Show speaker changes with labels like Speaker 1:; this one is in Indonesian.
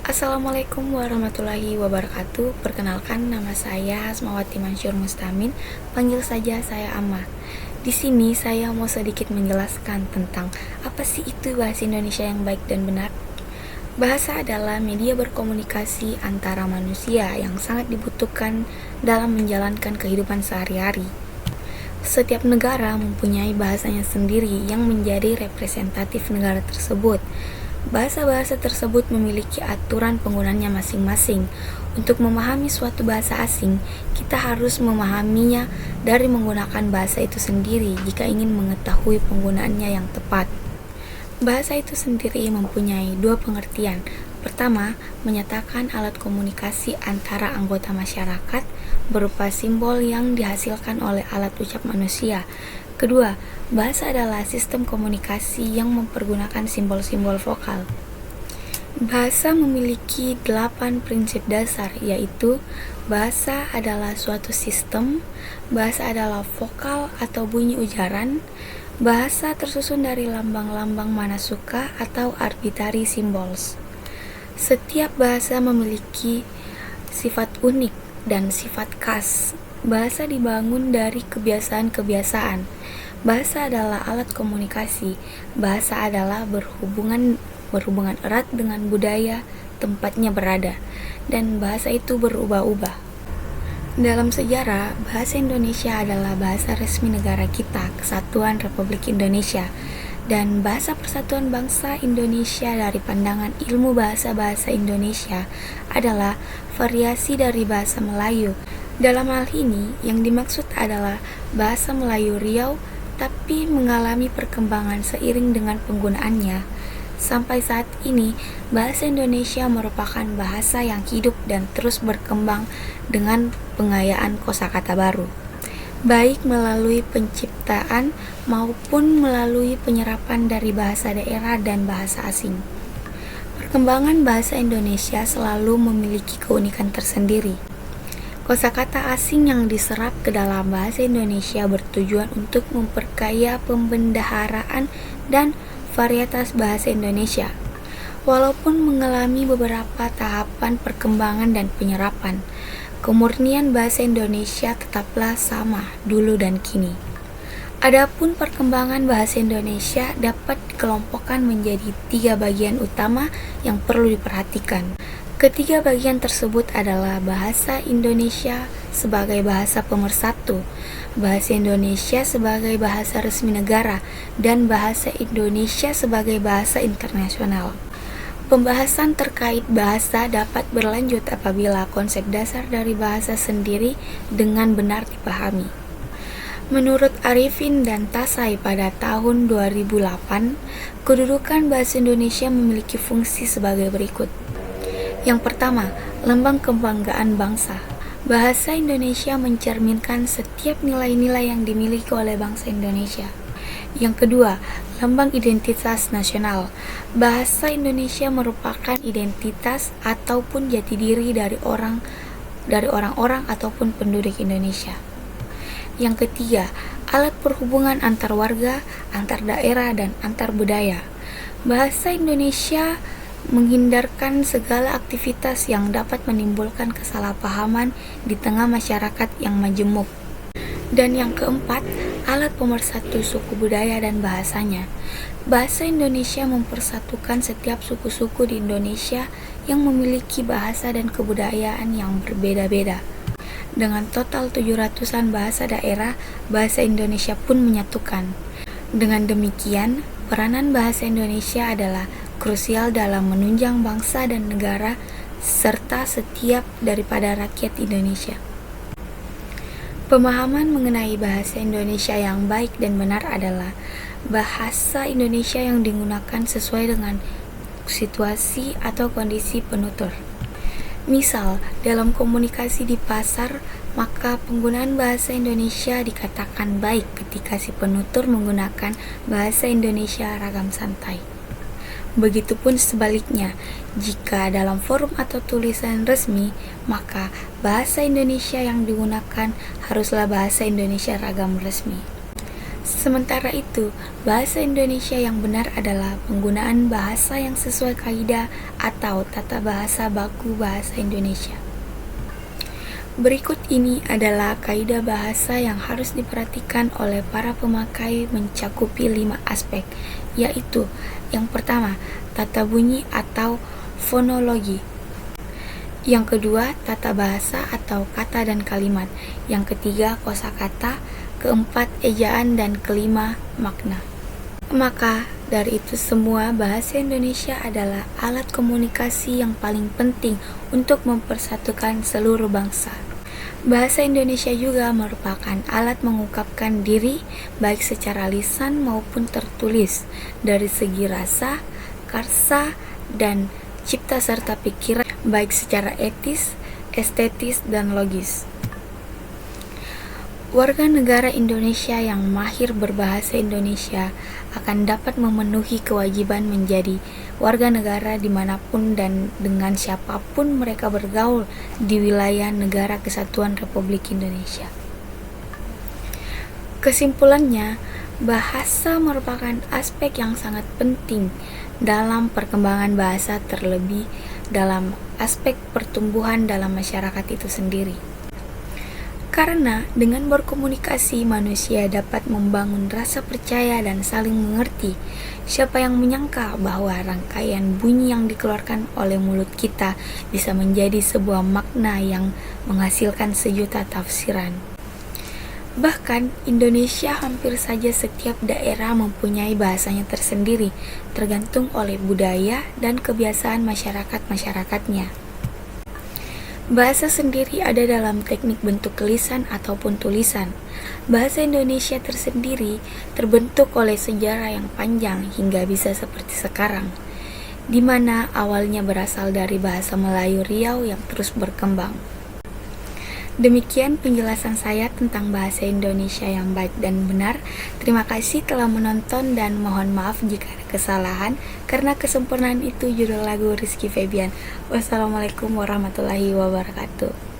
Speaker 1: Assalamualaikum warahmatullahi wabarakatuh. Perkenalkan, nama saya Asmawati Mansyur Mustamin. Panggil saja saya Amma. Di sini saya mau sedikit menjelaskan tentang apa sih itu bahasa Indonesia yang baik dan benar. Bahasa adalah media berkomunikasi antara manusia yang sangat dibutuhkan dalam menjalankan kehidupan sehari-hari. Setiap negara mempunyai bahasanya sendiri yang menjadi representatif negara tersebut. Bahasa-bahasa tersebut memiliki aturan penggunaannya masing-masing. Untuk memahami suatu bahasa asing, kita harus memahaminya dari menggunakan bahasa itu sendiri jika ingin mengetahui penggunaannya yang tepat. Bahasa itu sendiri mempunyai dua pengertian. Pertama, menyatakan alat komunikasi antara anggota masyarakat berupa simbol yang dihasilkan oleh alat ucap manusia. Kedua, bahasa adalah sistem komunikasi yang mempergunakan simbol-simbol vokal. Bahasa memiliki 8 prinsip dasar, yaitu bahasa adalah suatu sistem, bahasa adalah vokal atau bunyi ujaran, bahasa tersusun dari lambang-lambang manasuka atau arbitrary symbols. Setiap bahasa memiliki sifat unik dan sifat khas. Bahasa dibangun dari kebiasaan-kebiasaan. Bahasa adalah alat komunikasi. Bahasa adalah berhubungan erat dengan budaya tempatnya berada, dan bahasa itu berubah-ubah. Dalam sejarah, bahasa Indonesia adalah bahasa resmi negara kita, Kesatuan Republik Indonesia, dan bahasa Persatuan Bangsa Indonesia. Dari pandangan ilmu bahasa-bahasa Indonesia adalah variasi dari bahasa Melayu. Dalam hal ini, yang dimaksud adalah bahasa Melayu Riau, tapi mengalami perkembangan seiring dengan penggunaannya. Sampai saat ini, bahasa Indonesia merupakan bahasa yang hidup dan terus berkembang dengan pengayaan kosakata baru, baik melalui penciptaan maupun melalui penyerapan dari bahasa daerah dan bahasa asing. Perkembangan bahasa Indonesia selalu memiliki keunikan tersendiri. Kosakata asing yang diserap ke dalam bahasa Indonesia bertujuan untuk memperkaya pembendaharaan dan varietas bahasa Indonesia. Walaupun mengalami beberapa tahapan perkembangan dan penyerapan, kemurnian bahasa Indonesia tetaplah sama dulu dan kini. Adapun perkembangan bahasa Indonesia dapat dikelompokkan menjadi 3 bagian utama yang perlu diperhatikan. Ketiga bagian tersebut adalah bahasa Indonesia sebagai bahasa pemersatu, bahasa Indonesia sebagai bahasa resmi negara, dan bahasa Indonesia sebagai bahasa internasional. Pembahasan terkait bahasa dapat berlanjut apabila konsep dasar dari bahasa sendiri dengan benar dipahami. Menurut Arifin dan Tasai pada tahun 2008, kedudukan bahasa Indonesia memiliki fungsi sebagai berikut. Yang pertama, lambang kebanggaan bangsa. Bahasa Indonesia mencerminkan setiap nilai-nilai yang dimiliki oleh bangsa Indonesia. Yang kedua, lambang identitas nasional. Bahasa Indonesia merupakan identitas ataupun jati diri dari orang-orang ataupun penduduk Indonesia. Yang ketiga, alat perhubungan antar warga, antar daerah, dan antar budaya. Bahasa Indonesia menghindarkan segala aktivitas yang dapat menimbulkan kesalahpahaman di tengah masyarakat yang majemuk. Dan yang keempat, alat pemersatu suku budaya dan bahasanya. Bahasa Indonesia mempersatukan setiap suku-suku di Indonesia yang memiliki bahasa dan kebudayaan yang berbeda-beda. Dengan total 700-an bahasa daerah, bahasa Indonesia pun menyatukan. Dengan demikian, peranan bahasa Indonesia adalah krusial dalam menunjang bangsa dan negara serta setiap daripada rakyat Indonesia. Pemahaman mengenai bahasa Indonesia yang baik dan benar adalah bahasa Indonesia yang digunakan sesuai dengan situasi atau kondisi penutur. Misal, dalam komunikasi di pasar, maka penggunaan bahasa Indonesia dikatakan baik ketika si penutur menggunakan bahasa Indonesia ragam santai. Begitupun sebaliknya, jika dalam forum atau tulisan resmi, maka bahasa Indonesia yang digunakan haruslah bahasa Indonesia ragam resmi. Sementara itu, bahasa Indonesia yang benar adalah penggunaan bahasa yang sesuai kaidah atau tata bahasa baku bahasa Indonesia. Berikut ini adalah kaidah bahasa yang harus diperhatikan oleh para pemakai mencakupi 5 aspek, yaitu yang pertama, tata bunyi atau fonologi. Yang kedua, tata bahasa atau kata dan kalimat. Yang ketiga, kosakata. Keempat, ejaan. Dan kelima, makna. Maka dari itu semua, bahasa Indonesia adalah alat komunikasi yang paling penting untuk mempersatukan seluruh bangsa. Bahasa Indonesia juga merupakan alat mengungkapkan diri baik secara lisan maupun tertulis dari segi rasa, karsa, dan cipta serta pikiran baik secara etis, estetis, dan logis. Warga negara Indonesia yang mahir berbahasa Indonesia akan dapat memenuhi kewajiban menjadi warga negara dimanapun dan dengan siapapun mereka bergaul di wilayah Negara Kesatuan Republik Indonesia. Kesimpulannya, bahasa merupakan aspek yang sangat penting dalam perkembangan bahasa, terlebih dalam aspek pertumbuhan dalam masyarakat itu sendiri. Karena dengan berkomunikasi manusia dapat membangun rasa percaya dan saling mengerti. Siapa yang menyangka bahwa rangkaian bunyi yang dikeluarkan oleh mulut kita bisa menjadi sebuah makna yang menghasilkan sejuta tafsiran. Bahkan Indonesia hampir saja setiap daerah mempunyai bahasanya tersendiri, tergantung oleh budaya dan kebiasaan masyarakat-masyarakatnya. Bahasa sendiri ada dalam teknik bentuk lisan ataupun tulisan. Bahasa Indonesia tersendiri terbentuk oleh sejarah yang panjang hingga bisa seperti sekarang, di mana awalnya berasal dari bahasa Melayu Riau yang terus berkembang. Demikian penjelasan saya tentang bahasa Indonesia yang baik dan benar. Terima kasih telah menonton dan mohon maaf jika ada kesalahan. Karena kesempurnaan itu judul lagu Rizky Febian. Wassalamualaikum warahmatullahi wabarakatuh.